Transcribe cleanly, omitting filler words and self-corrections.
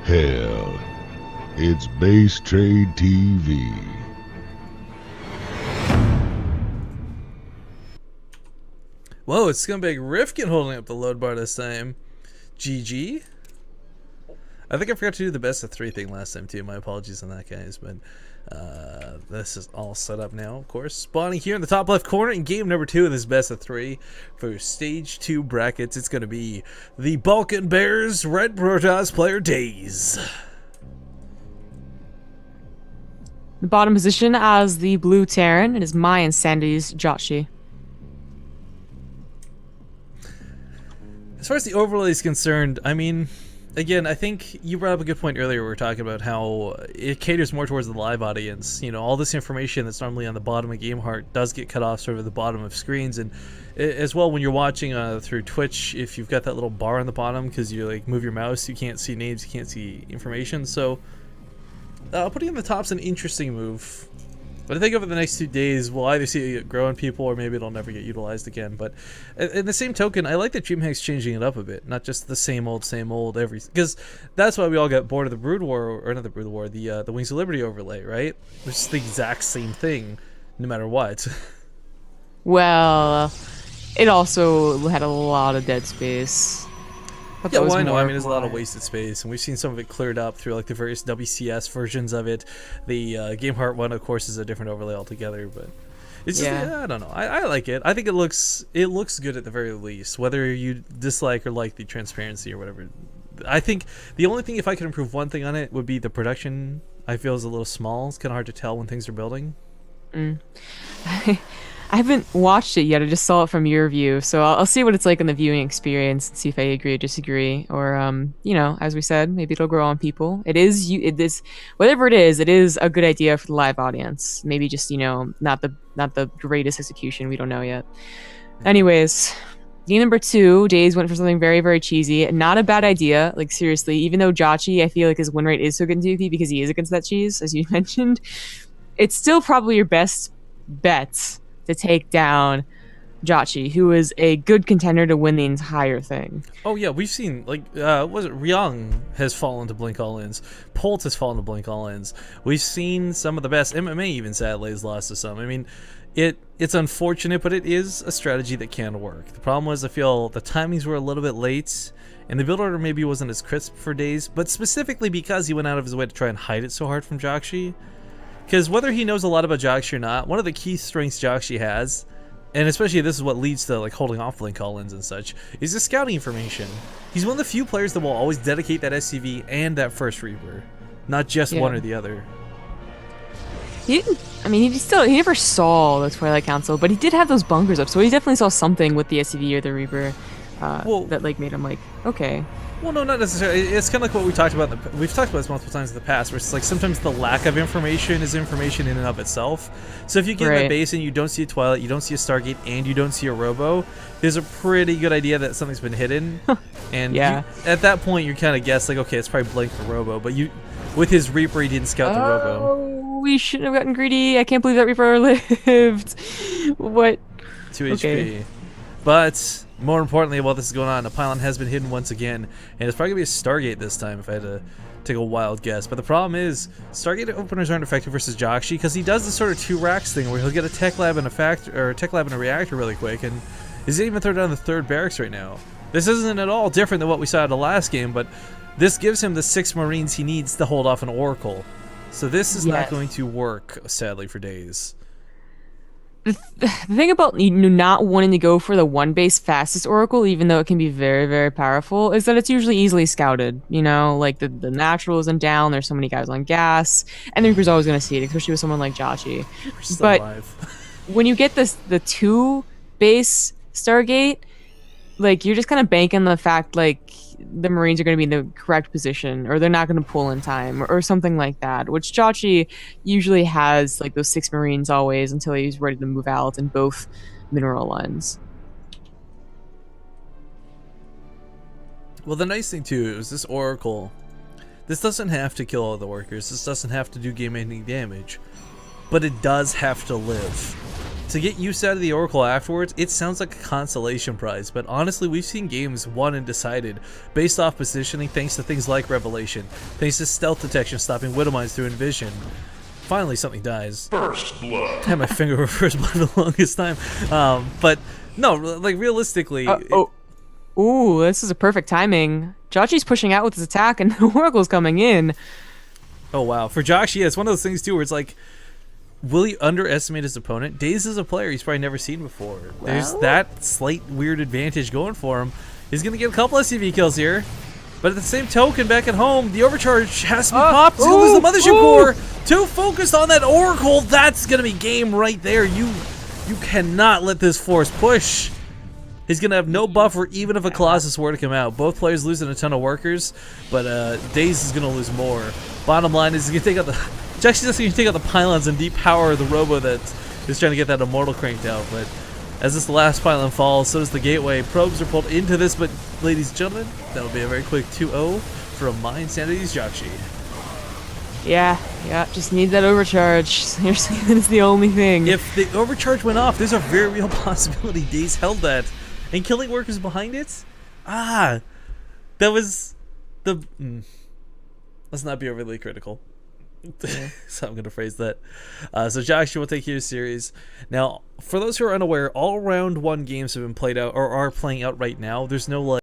Hell, it's Base Trade TV. Whoa, it's Scumbag Rifkin holding up the load bar this time. GG. I think I forgot to do the best of 3 thing last time too. My apologies on that, guys. But this is all set up now, of course. Spawning here in the top left corner in game number 2 of this best of 3 for stage 2 brackets. It's going to be the Balkan Bears Red Protoss player Daze. The bottom position as the blue Terran. It is my and Sandy's Jjakji. As far as the overlay is concerned, I mean, again, I think you brought up a good point earlier. We were talking about how it caters more towards the live audience. You know, all this information that's normally on the bottom of GameHeart does get cut off sort of at the bottom of screens. And as well, when you're watching through Twitch, if you've got that little bar on the bottom because you like move your mouse, you can't see names, you can't see information. So putting in the top's an interesting move. But I think over the next 2 days, we'll either see it grow in people or maybe it'll never get utilized again. But in the same token, I like that DreamHack's changing it up a bit. Not just the same old every... Because that's why we all got bored of the Brood War, or not the Brood War, the Wings of Liberty overlay, right? Which is the exact same thing, no matter what. Well, it also had a lot of dead space. Yeah, well, I know. I mean, there's a lot of wasted space, and we've seen some of it cleared up through like the various WCS versions of it. The GameHeart one, of course, is a different overlay altogether, but it's just, I don't know. I like it. I think it looks good at the very least, whether you dislike or like the transparency or whatever. I think the only thing, if I could improve one thing on it, would be the production. I feel is a little small. It's kind of hard to tell when things are building. I haven't watched it yet. I just saw it from your view, so I'll see what it's like in the viewing experience and see if I agree or disagree. Or, you know, as we said, maybe it'll grow on people. It is whatever it is a good idea for the live audience. Maybe just, you know, not the greatest execution. We don't know yet. Anyways, game number 2, Daze went for something very, very cheesy. Not a bad idea. Like, seriously, even though Jjakji, I feel like his win rate is so good in PvP because he is against that cheese, as you mentioned, it's still probably your best bet to take down Jjakji, who is a good contender to win the entire thing. Oh yeah, we've seen, like, was it Ryong has fallen to blink all-ins. Polt has fallen to blink all-ins. We've seen some of the best. MMA even sadly has lost to some. I mean, it's unfortunate, but it is a strategy that can work. The problem was I feel the timings were a little bit late, and the build order maybe wasn't as crisp for Daze, but specifically because he went out of his way to try and hide it so hard from Jjakji. Because whether he knows a lot about Jjakji or not, one of the key strengths Jjakji has, and especially this is what leads to like holding off blink all-ins and such, is the scouting information. He's one of the few players that will always dedicate that SCV and that first Reaper, not just one or the other. He never saw the Twilight Council, but he did have those bunkers up, so he definitely saw something with the SCV or the Reaper that like made him like, okay. Well, no, not necessarily. It's kind of like what we talked about. We've talked about this multiple times in the past, where it's like sometimes the lack of information is information in and of itself. So if you get in a base and you don't see a Twilight, you don't see a Stargate, and you don't see a Robo, there's a pretty good idea that something's been hidden. And at that point, you kind of guess like, okay, it's probably Blink or Robo. But with his Reaper, he didn't scout the Robo. Oh, we shouldn't have gotten greedy. I can't believe that Reaper lived. What? 2 HP. But more importantly, while this is going on, a pylon has been hidden once again, and it's probably gonna be a Stargate this time if I had to take a wild guess. But the problem is, Stargate openers aren't effective versus Jjakji because he does this sort of 2 racks thing where he'll get a tech lab and a tech lab and a reactor really quick, and he's even throw down the 3rd barracks right now. This isn't at all different than what we saw in the last game, but this gives him the 6 Marines he needs to hold off an Oracle. So this is not going to work, sadly, for Daze. The thing about not wanting to go for the 1 base fastest Oracle, even though it can be very, very powerful, is that it's usually easily scouted. You know, like the natural isn't down, there's so many guys on gas, and the Reaper's always going to see it, especially with someone like Jjakji. But when you get the 2 base Stargate, like, you're just kind of banking the fact, like, the Marines are going to be in the correct position, or they're not going to pull in time, or something like that, which Jjakji usually has, like, those 6 Marines always until he's ready to move out in both mineral lines. Well, the nice thing, too, is this Oracle, this doesn't have to kill all the workers, this doesn't have to do game-ending damage, but it does have to live. to get use out of the Oracle afterwards, it sounds like a consolation prize, but honestly, we've seen games won and decided based off positioning thanks to things like Revelation, thanks to stealth detection stopping Widow Mines through Envision. Finally, something dies. First blood. I had my finger over first blood for the longest time. But no, like realistically... Ooh, this is a perfect timing. Jjakji's pushing out with his attack and Oracle's coming in. Oh, wow. For Jjakji, yeah, it's one of those things, too, where it's like, will he underestimate his opponent? Daze is a player he's probably never seen before. Well, there's that slight weird advantage going for him. He's going to get a couple SCV kills here. But at the same token, back at home, the overcharge has to be popped. He's going to lose the Mothership Core. Too focused on that Oracle. That's going to be game right there. You cannot let this force push. He's going to have no buffer even if a Colossus were to come out. Both players losing a ton of workers, but Daze is going to lose more. Bottom line is he's going to take out the... Jjakji's just going to take out the pylons and depower the Robo that is trying to get that Immortal cranked out. But as this last pylon falls, so does the Gateway. Probes are pulled into this, but ladies and gentlemen, that'll be a very quick 2-0 from my Insanity's Jjakji. Yeah, just need that overcharge. Seriously, that is the only thing. If the overcharge went off, there's a very real possibility Daze held that. And killing workers behind it? That was the... Let's not be overly critical. So I'm going to phrase that. So Jjakji will take you to series. Now, for those who are unaware, all round 1 games have been played out, or are playing out right now. There's no, like...